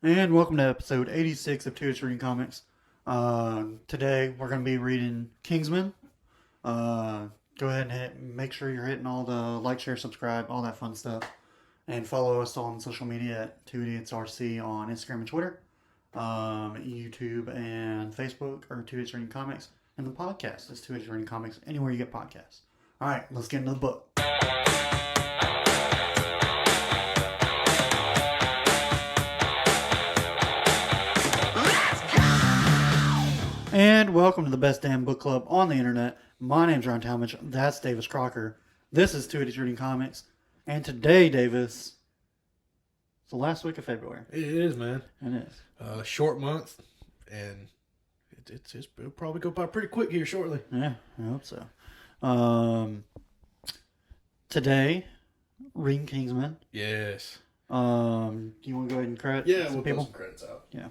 And welcome to episode 86 of Two It's Reading Comics. Today we're going to be reading Kingsman. Go ahead and make sure you're hitting all the like, share, subscribe, all that fun stuff. And follow us on social media at 2IdiotsRC on Instagram and Twitter, YouTube and Facebook, or Two It's Reading Comics. And the podcast is Two It's Reading Comics, anywhere you get podcasts. Alright, let's get into the book. And welcome to the best damn book club on the internet. My name's Ron Talmadge. That's Davis Crocker. This is Two Idiots Reading Comics. And today, Davis, it's the last week of February. It is, man. It is. Short month, and it'll probably go by pretty quick here shortly. Yeah, I hope so. Today, reading Kingsman. Yes. Do you want to go ahead and credit some people? Put some credits out. Yeah.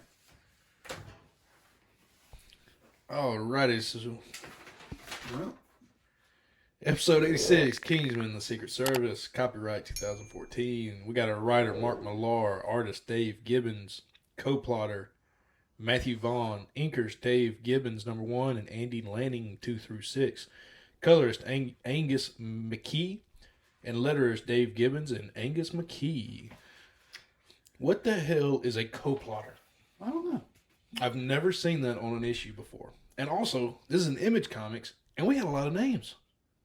Alrighty, so episode 86, Kingsman the Secret Service, copyright 2014. We got our writer Mark Millar, artist Dave Gibbons, co-plotter Matthew Vaughn, inkers Dave Gibbons #1 and Andy Lanning 2 through 6, colorist Angus McKee, and letterist Dave Gibbons and Angus McKee. What the hell is a co-plotter? I don't know. I've never seen that on an issue before. And also, this is an Image Comics, and we had a lot of names.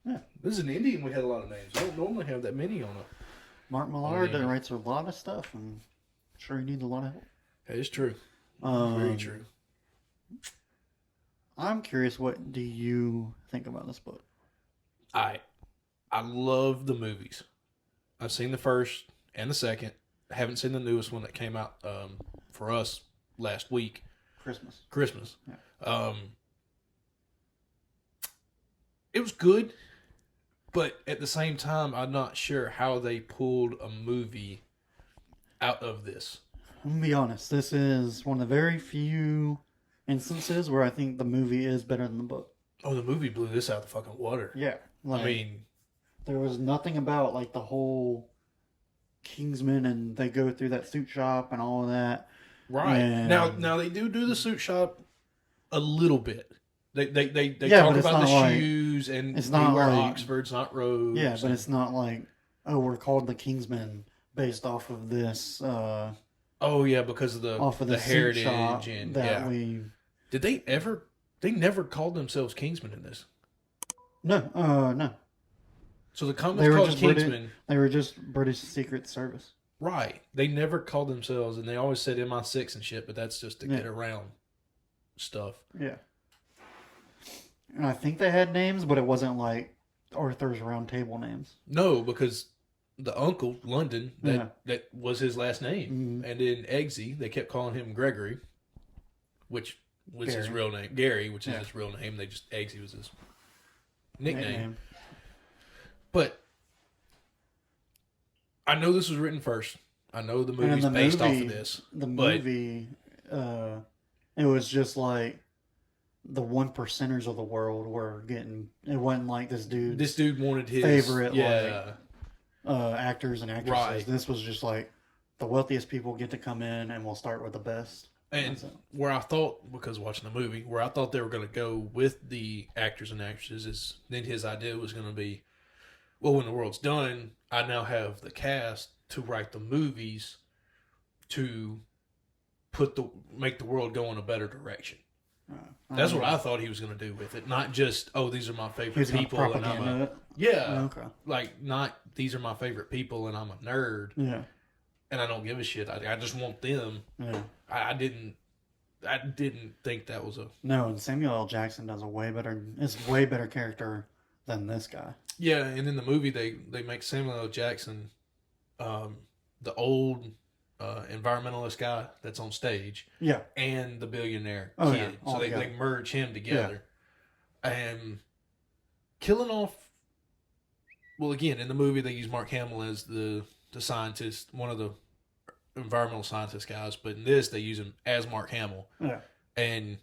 Yeah. This is an indie, and we had a lot of names. I don't normally have that many on it. Mark Millar writes a lot of stuff, and I'm sure he needs a lot of help. That is true. Very true. I'm curious, what do you think about this book? I love the movies. I've seen the first and the second. I haven't seen the newest one that came out for us last week. Christmas. Yeah. It was good, but at the same time, I'm not sure how they pulled a movie out of this. I'm going to be honest. This is one of the very few instances where I think the movie is better than the book. Oh, the movie blew this out of the fucking water. Yeah. I mean, there was nothing about like the whole Kingsman and they go through that suit shop and all of that. Right. And Now they do the suit shop a little bit. They Yeah, talk but it's about the not like- shoes and it's they not wear like- Oxfords, not robes. Yeah, but it's not like, oh, we're called the Kingsmen based off of this. Oh yeah, because of Off of the the suit heritage shop and that yeah. we. Did they ever? They never called themselves Kingsmen in this. No. So the They comics were called just Kingsmen. They were just British Secret Service. Right. They never called themselves, and they always said MI6 and shit, but that's just to get around stuff. Yeah. And I think they had names, but it wasn't like Arthur's Round Table names. No, because the uncle, London, that was his last name. Mm-hmm. And in Eggsy, they kept calling him Gregory, which was his real name. Gary, which is his real name. They just, Eggsy was his nickname. But I know this was written first. I know the movie's based off of this. The movie, it was just like the 1%ers of the world were getting. It wasn't like this dude wanted his favorite actors and actresses. Right. This was just like the wealthiest people get to come in, and we'll start with the best. And where I thought, because watching the movie, where I thought they were going to go with the actors and actresses, is then his idea was going to be, well, when the world's done, I now have the cast to write the movies to make the world go in a better direction. That's what I thought he was going to do with it. Not just, oh, these are my favorite people. And I'm like, not these are my favorite people and I'm a nerd. Yeah. And I don't give a shit. I just want them. Yeah. I didn't think that was a... No, and Samuel L. Jackson does a way better character than this guy. Yeah, and in the movie, they make Samuel L. Jackson the old environmentalist guy that's on stage. Yeah. And the billionaire kid. Yeah. So they merge him together. Yeah. And killing off... Well, again, in the movie, they use Mark Hamill as the scientist, one of the environmental scientist guys, but in this, they use him as Mark Hamill. Yeah. And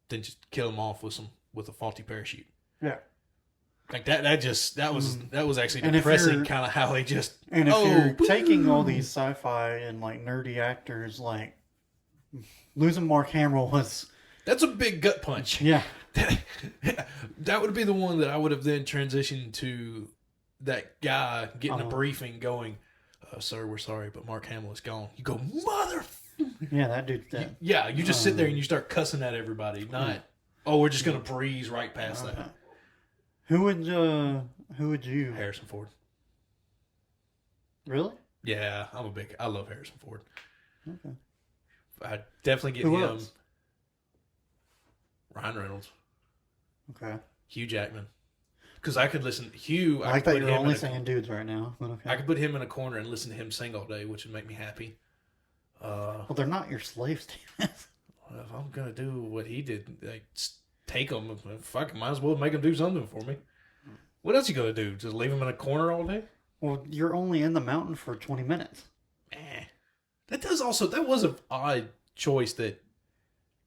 then just kill him off with a faulty parachute. Yeah. Like that was actually depressing, kind of how they just. And if you're taking all these sci-fi and like nerdy actors, like losing Mark Hamill was That's a big gut punch. yeah. That would be the one that I would have then transitioned to that guy getting a briefing going, sir, we're sorry, but Mark Hamill is gone. You go, mother. Yeah, that dude's dead. Yeah, you just sit there and you start cussing at everybody. Not, we're just going to breeze right past that. Who would you? Harrison Ford. Really? Yeah, I love Harrison Ford. Okay. I'd definitely get Who him. else? Ryan Reynolds. Okay. Hugh Jackman. Because I could listen. Hugh, I like that you're only saying dudes right now. But okay. I could put him in a corner and listen to him sing all day, which would make me happy. Well, they're not your slaves, David. If I'm gonna do what he did, like take them, fuck, might as well make him do something for me. What else you gonna do? Just leave him in a corner all day? Well, you're only in the mountain for 20 minutes. That was an odd choice that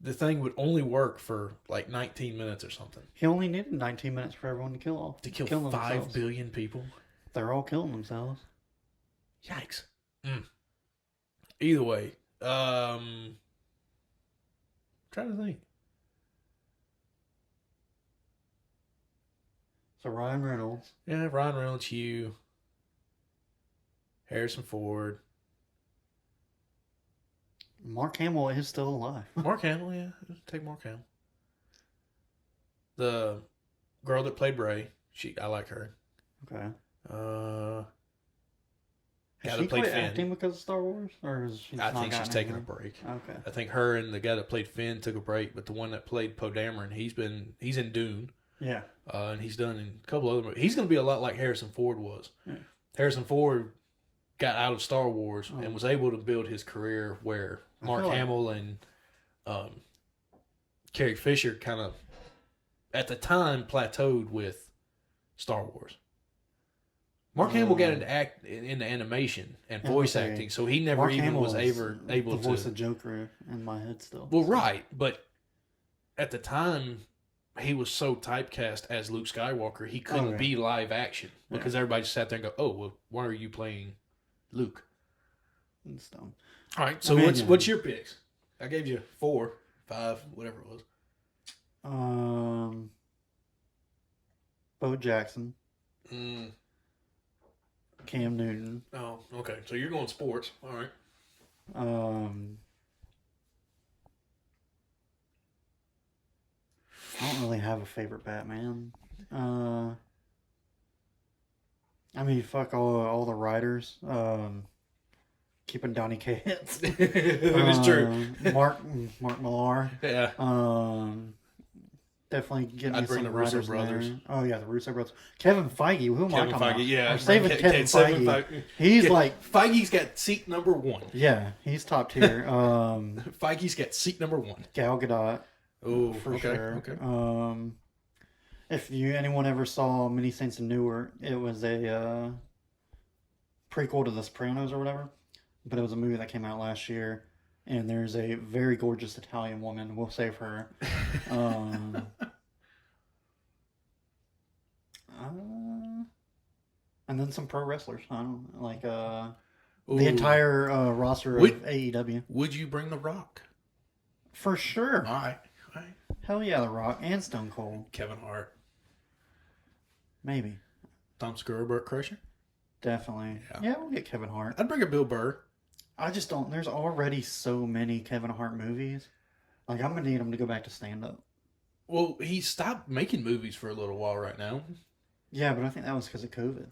the thing would only work for like 19 minutes or something. He only needed 19 minutes for everyone to kill off. To kill 5 billion people? They're all killing themselves. Yikes. Either way, trying to think. So Ryan Reynolds. Yeah, Ryan Reynolds, Hugh, Harrison Ford. Mark Hamill is still alive. Mark Hamill, yeah. Take Mark Hamill. The girl that played Bray, I like her. Okay. Guy Has she quit acting because of Star Wars? Or is she I think she's taking a break. Okay. I think her and the guy that played Finn took a break, but the one that played Poe Dameron, he's in Dune. Yeah. And he's done in a couple other movies. He's going to be a lot like Harrison Ford was. Yeah. Harrison Ford got out of Star Wars and was able to build his career where Mark Hamill and Carrie Fisher kind of, at the time, plateaued with Star Wars. Mark Hamill got into animation and voice acting, so he never was able the to voice of Joker in my head still. Well, right, but at the time, he was so typecast as Luke Skywalker, he couldn't be live action because everybody just sat there and go, "Oh, well, why are you playing Luke?" It's dumb. All right, so what's your picks? I gave you 4, 5, whatever it was. Bo Jackson. Cam Newton. Oh, okay. So you're going sports. All right. I don't really have a favorite Batman. I mean, fuck all the writers. Keeping Donny Cates. That is true. Mark Millar. Yeah. Definitely getting I'd bring the Russo brothers. There. Oh yeah, the Russo brothers. Kevin Feige. Who am I talking about? Yeah. We're saving Kevin Feige. He's like Feige's got seat number 1. Yeah, he's top tier. Feige's got seat number 1. Gal Gadot. Oh, for okay, sure. Okay. If anyone ever saw Many Saints of Newark, it was a prequel to The Sopranos or whatever, but it was a movie that came out last year. And there's a very gorgeous Italian woman. We'll save her. And then some pro wrestlers. I don't know, like the entire roster of AEW. Would you bring The Rock? For sure. All right. Hell yeah, The Rock and Stone Cold. Kevin Hart. Maybe. Tom Segura, Burt Kreischer? Definitely. Yeah, we'll get Kevin Hart. I'd bring a Bill Burr. I just don't. There's already so many Kevin Hart movies. Like, I'm going to need him to go back to stand-up. Well, he stopped making movies for a little while right now. Yeah, but I think that was because of COVID.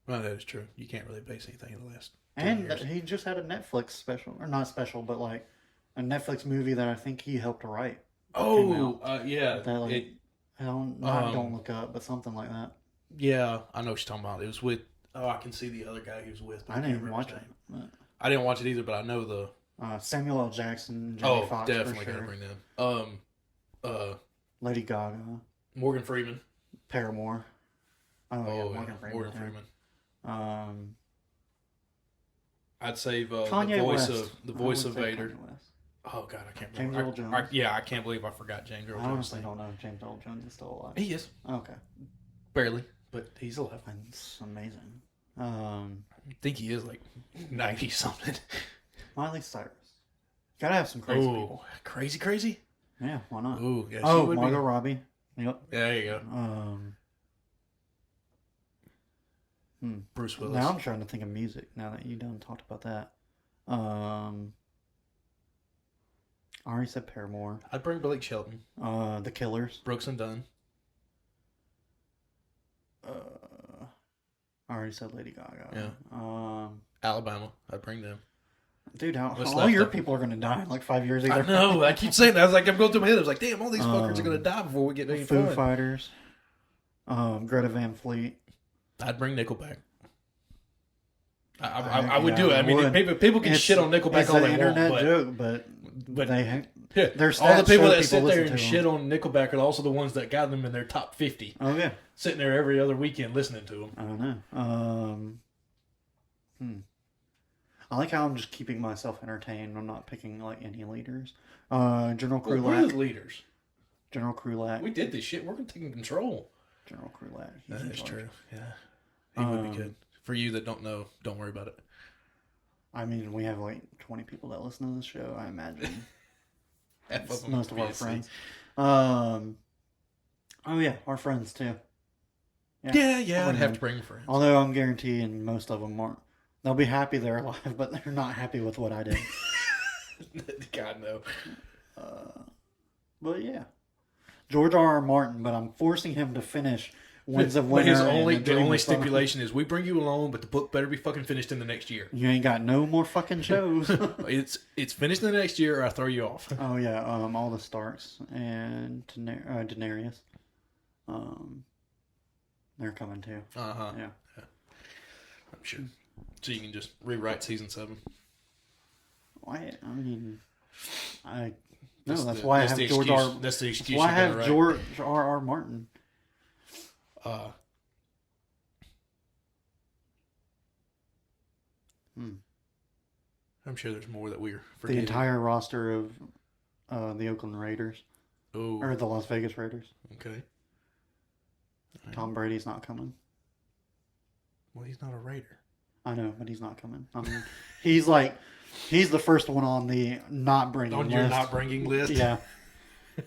Well, that is true. You can't really base anything in the last 10 And years. he just had a Netflix special. Or not special, but like a Netflix movie that I think he helped to write. Oh, yeah. That, like, Don't Look Up, but something like that. Yeah, I know what you're talking about. It was with... Oh, I can see the other guy he was with. I didn't even watch it. I didn't watch it either, but I know the... Samuel L. Jackson, Jamie Foxx, definitely for sure. gotta bring them. Lady Gaga. Morgan Freeman. Paramore. Morgan Freeman. I'd save the voice of Vader. Oh God, I can't remember. James Earl Jones. I can't believe I forgot James Earl Jones. I honestly don't know if James Earl Jones is still alive. He is. Okay. Barely, but he's alive. That's amazing. I think he is like 90 something. Miley Cyrus. Gotta have some crazy people. Crazy? Yeah, why not? Ooh, yeah. Margot Robbie. Yep. Yeah, there you go. Bruce Willis. Now I'm trying to think of music. Now that you done talked about that, I already said Paramore. I'd bring Blake Shelton. The Killers. Brooks and Dunn. I already said Lady Gaga. Yeah. Alabama. I'd bring them. Dude, all your people are going to die in like 5 years either. I know. I keep saying that. I was like, I'm going through my head. I was like, damn, all these fuckers are going to die before we get any Foo fun. Fighters. Greta Van Fleet. I'd bring Nickelback. I would do it. I mean, people can shit on Nickelback all they want. It's an internet joke, but there's all the people that sit there and shit on Nickelback are also the ones that got them in their top 50. Oh, yeah. Sitting there every other weekend listening to them. I don't know. I like how I'm just keeping myself entertained. I'm not picking like any leaders. General Krulak. We're the leaders. General Krulak. We did this shit. We're taking control. General Krulak. That is true. Yeah. He would be good. For you that don't know, don't worry about it. I mean, we have like 20 people that listen to this show, I imagine. Most of our friends. Oh, yeah. Our friends, too. Yeah. I'd have to bring friends. Although I'm guaranteeing most of them aren't. They'll be happy they're alive, but they're not happy with what I did. God, no. But yeah. George R.R. Martin, but I'm forcing him to finish Winds of Winter. The only stipulation is we bring you along, but the book better be fucking finished in the next year. You ain't got no more fucking shows. It's finished in the next year or I throw you off. Oh, yeah. All the Starks and Daenerys. They're coming too. Uh-huh. Yeah. I'm sure. So you can just rewrite season 7. Why? I mean, that's why I have George R. That's the excuse. Why I have George R. Martin. I'm sure there's more that we're forgetting. The entire roster of the Oakland Raiders. Oh. Or the Las Vegas Raiders. Okay. Tom Brady's not coming. Well, he's not a Raider. I know, but he's not coming. I mean, he's the first one on the not bringing list. On your not bringing list? Yeah.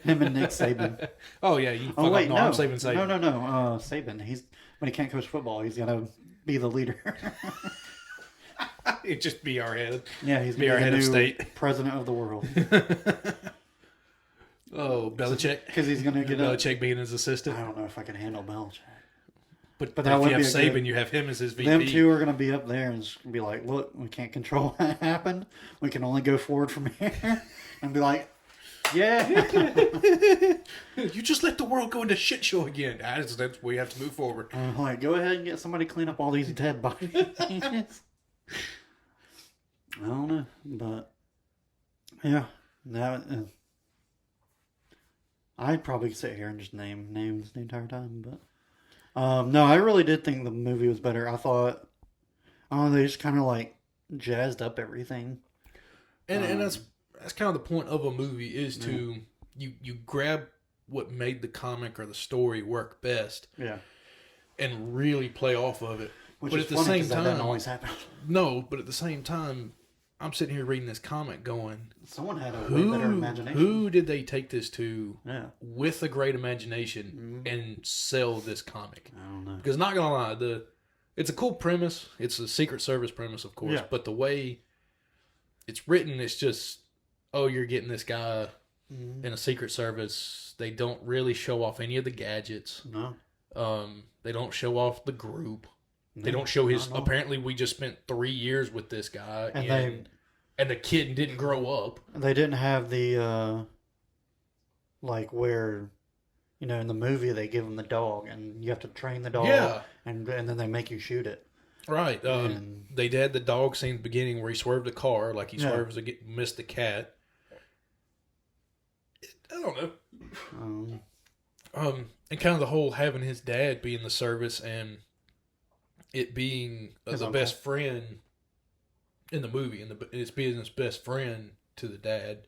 Him and Nick Saban. Oh, yeah. You oh, wait, no. I'm Saban. No. Saban. When he can't coach football, he's got to be the leader. It'd just be our head. Yeah, he's be our head of state. President of the world. Oh, Belichick? Because he's going to get Belichick being his assistant? I don't know if I can handle Belichick. But if you have Saban, you have him as his VP. Them two are going to be up there and just be like, look, we can't control what happened. We can only go forward from here. And be like, yeah. You just let the world go into shit show again. That's we have to move forward. Like, go ahead and get somebody to clean up all these dead bodies. I don't know. But, yeah. I'd probably sit here and just name names the entire time, but no, I really did think the movie was better. I thought, they just kind of like jazzed up everything, and that's kind of the point of a movie is to you grab what made the comic or the story work best, and really play off of it. But at the same time, that doesn't always happen. No, but at the same time, I'm sitting here reading this comic going, someone had a way better imagination. Who did they take this to with a great imagination and sell this comic? I don't know. Because not going to lie, it's a cool premise. It's a Secret Service premise, of course. Yeah. But the way it's written, it's just, you're getting this guy in a Secret Service. They don't really show off any of the gadgets. No. They don't show off the group. They don't show his... Apparently, we just spent 3 years with this guy. And the kid didn't grow up. They didn't have the... where... in the movie, they give him the dog. And you have to train the dog. Yeah. And then they make you shoot it. Right. They had the dog scene at the beginning where he swerved the car. Like he swerves to missed the cat. I don't know. And kind of the whole having his dad be in the service and... it being the best friend in the movie, and it's being his best friend to the dad,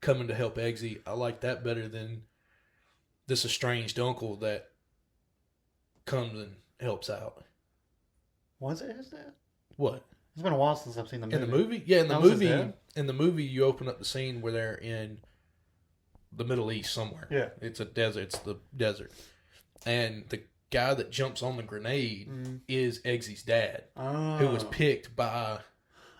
coming to help Eggsy. I like that better than this estranged uncle that comes and helps out. Was it his dad? What? It's been a while since I've seen the movie. In the movie? Yeah, in the movie, in the movie, you open up the scene where they're in the Middle East somewhere. Yeah. It's a desert. It's the desert. And the guy that jumps on the grenade is Eggsy's dad, who was picked by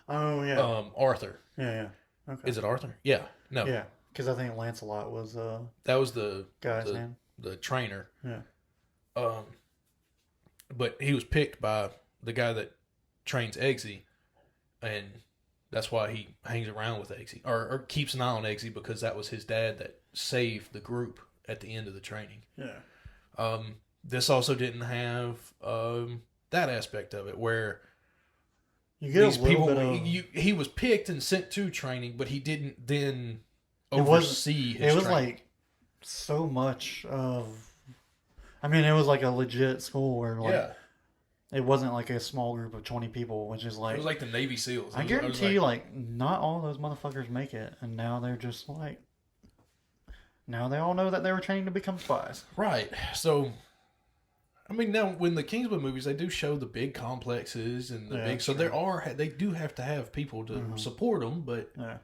Arthur. Yeah. Okay. Is it Arthur? Yeah. No. Yeah, because I think Lancelot was that was the guy's name. The trainer. Yeah. But he was picked by the guy that trains Eggsy, and that's why he hangs around with Eggsy, or keeps an eye on Eggsy, because that was his dad that saved the group at the end of the training. Yeah. This also didn't have that aspect of it, where you get these a little people, bit of... he was picked and sent to training, but he didn't then oversee his It was training. like so much of... I mean, it was like a legit school where it wasn't like a small group of 20 people, which is like... It was like the Navy SEALs. I guarantee you, like, not all those motherfuckers make it, and now they're just like... Now they all know that they were training to become spies. Right. So, I mean, now when the Kingsman movies, they do show the big complexes and the big... So they do have to have people to support them, but... Yeah.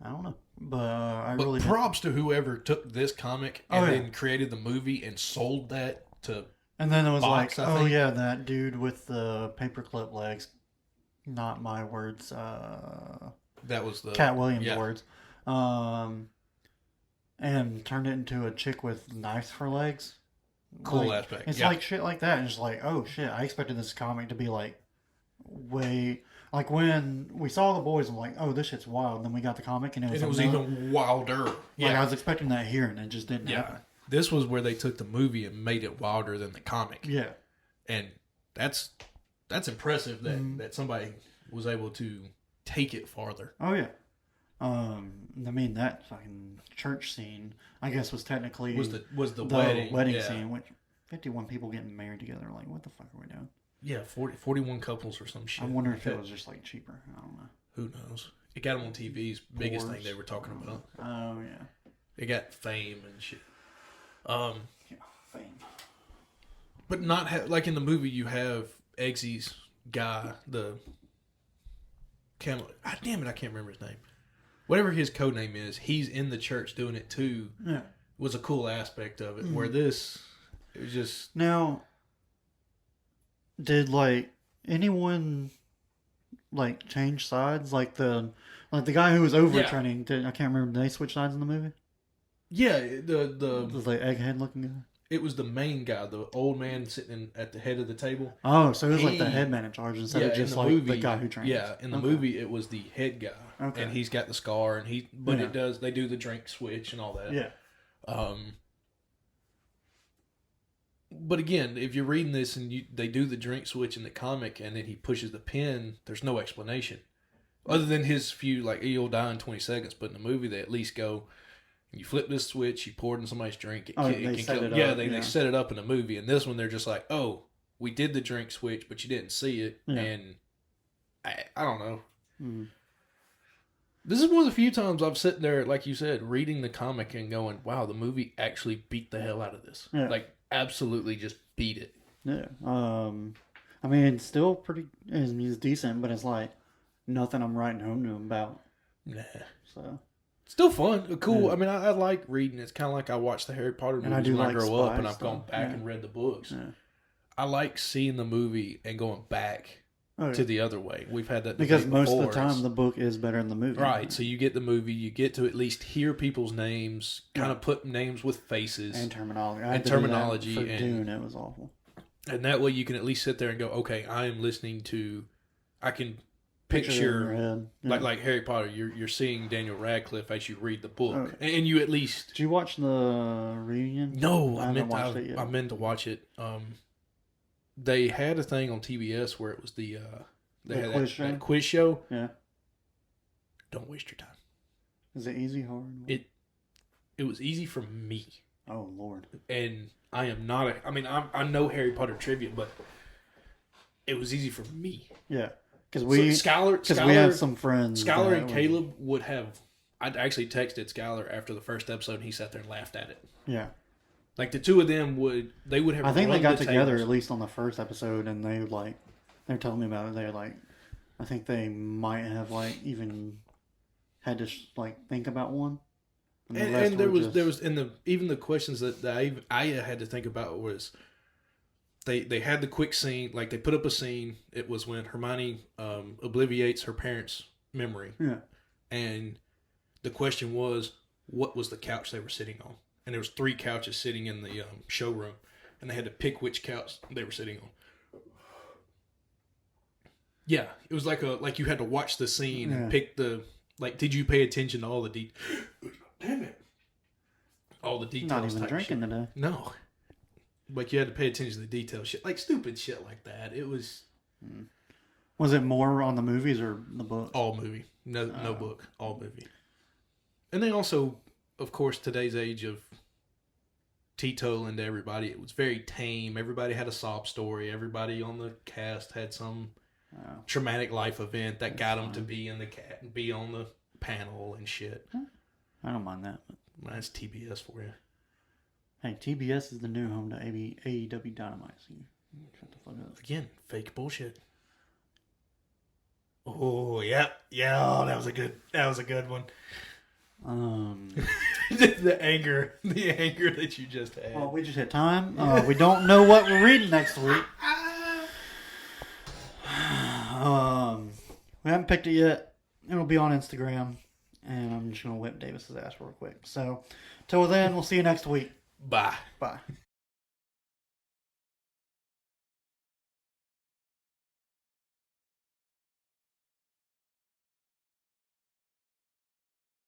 I don't know. But props to whoever took this comic and then created the movie and sold that to... And then it was Fox, like, I think. yeah, that dude with the paperclip legs. Not my words. That was the... Cat Williams' words. And turned it into a chick with knives for legs. Cool aspect. It's like shit like that. And just like, oh shit, I expected this comic to be like way... Like when we saw The Boys, I'm like, oh, this shit's wild. And then we got the comic and it was even wilder. Like I was expecting that here and it just didn't happen. This was where they took the movie and made it wilder than the comic. Yeah. And that's impressive that somebody was able to take it farther. Oh yeah. I mean that fucking church scene, I guess, was technically was the wedding scene, which 51 people getting married together. Like, what the fuck are we doing? Yeah, 41 couples or some shit. I wonder if it was just like cheaper. I don't know. Who knows? It got them on TV's biggest thing they were talking about. Oh yeah. It got fame and shit. Fame. But not like in the movie, you have Eggsy's guy, the camel. God damn it, I can't remember his name. Whatever his code name is, he's in the church doing it too. Yeah, was a cool aspect of it. Where this, it was just now. Did like anyone like change sides? Like the guy who was over training. I can't remember. Did they switch sides in the movie? Yeah, the was like egghead looking guy. It was the main guy, the old man sitting at the head of the table. Oh, so it was like the head man in charge instead of just like movie, the guy who trains. Yeah, in the movie it was the head guy, and he's got the scar, and they do the drink switch and all that. Yeah. But again, if you're reading this and they do the drink switch in the comic, and then he pushes the pen, there's no explanation other than his few like you'll die in 20 seconds. But in the movie, they at least go. You flip this switch, you pour it in somebody's drink. It can kill. Yeah, they set it up in a movie. And this one, they're just like, oh, we did the drink switch, but you didn't see it. Yeah. And I don't know. Mm. This is one of the few times I've sitting there, like you said, reading the comic and going, wow, the movie actually beat the hell out of this. Yeah. Like, absolutely just beat it. Yeah. I mean, it's still it's decent, but it's like nothing I'm writing home to him about. Nah. So... Still fun, cool. Yeah. I mean, I like reading. It's kind of like I watched the Harry Potter movies when I grow up, and I've gone back and read the books. Yeah. I like seeing the movie and going back to the other way. We've had that because most of the time the book is better than the movie. Right. So you get the movie, you get to at least hear people's names, kind of put names with faces and terminology. For Dune, it was awful. And that way you can at least sit there and go, okay, I am listening to. I can. Picture like Harry Potter, you're seeing Daniel Radcliffe as you read the book, and you at least. Did you watch the reunion? No, I meant to watch it. They had a thing on TBS where it was they had that quiz show. Yeah. Don't waste your time. Is it easy, hard? It was easy for me. Oh Lord! And I am not. I know Harry Potter trivia, but it was easy for me. Yeah. Because we have some friends. Skylar and Caleb would have. I actually texted Skylar after the first episode, and he sat there and laughed at it. Yeah, like the two of them would have. I think they got together at least on the first episode, and they're telling me about it. They're like, I think they might have even had to think about one. And there was even the questions that I had to think about was they had the quick scene, they put up a scene. It was when Hermione obliviates her parents' memory. Yeah. And the question was, what was the couch they were sitting on? And there was 3 couches sitting in the showroom, and they had to pick which couch they were sitting on. Yeah, it was like you had to watch the scene and pick the did you pay attention to all the damn it, all the details? Not even drinking today. No, you had to pay attention to the details, shit, stupid shit like that. It was. Was it more on the movies or the book? All movie, no book, all movie. And they also, of course, today's age of teetotaling to everybody, it was very tame. Everybody had a sob story. Everybody on the cast had some traumatic life event that got them to be on the panel and shit. I don't mind that. That's TBS for you. Hey, TBS is the new home to AEW Dynamite. So you shut the fuck up. Again, fake bullshit. Oh yeah, oh, that was a good one. the anger that you just had. Well, we just hit time. We don't know what we're reading next week. We haven't picked it yet. It'll be on Instagram, and I'm just gonna whip Davis's ass real quick. So, till then, we'll see you next week. Bye. Bye.